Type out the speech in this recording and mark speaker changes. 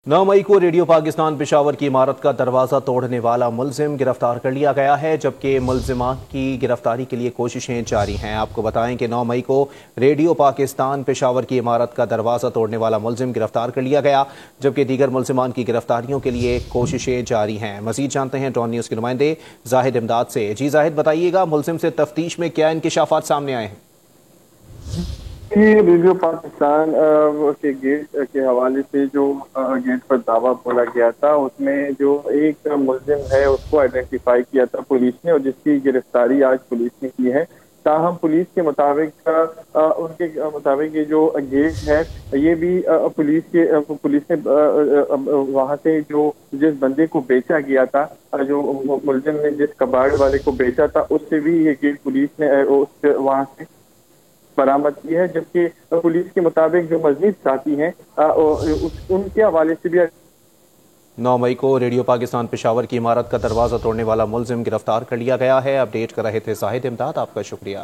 Speaker 1: 9 मई को रेडियो पाकिस्तान पेशावर की इमारत का दरवाज़ा तोड़ने वाला मुलजिम गिरफ्तार कर लिया गया है, जबकि मुलजिमा की गिरफ्तारी के लिए कोशिशें जारी हैं। आपको बताएं कि 9 मई को रेडियो पाकिस्तान पेशावर की इमारत का दरवाज़ा तोड़ने वाला मुलजिम गिरफ्तार कर लिया गया, जबकि दीगर मुलजिमान की गिरफ्तारियों के लिए कोशिशें जारी हैं। मजीद जानते हैं डॉन न्यूज़ के नुमाइंदे जाहिद इमदाद से। जी जाहिद, बताइएगा मुलजिम से तफ्तीश में क्या इंकशाफात सामने आए हैं?
Speaker 2: रेडियो पाकिस्तान के गेट के हवाले से जो गेट पर दावा बोला गया था, उसमें जो एक मुलजिम है उसको आइडेंटिफाई किया था पुलिस ने, और जिसकी गिरफ्तारी आज पुलिस ने की है। ताहम पुलिस के मुताबिक उनके मुताबिक ये जो गेट है ये भी पुलिस ने वहां से जो जिस बंदे को बेचा गया था, जो मुलजिम ने जिस कबाड़ वाले को बेचा था, उससे भी ये गेट पुलिस ने वहां से बरामद की है। जबकि पुलिस के मुताबिक जो मजीद साथी हैं उनके हवाले से भी
Speaker 1: 9 मई को रेडियो पाकिस्तान पेशावर की इमारत का दरवाज़ा तोड़ने वाला मुलजिम गिरफ्तार कर लिया गया है। अपडेट कर रहे थे जाहिद इमदाद, आपका शुक्रिया।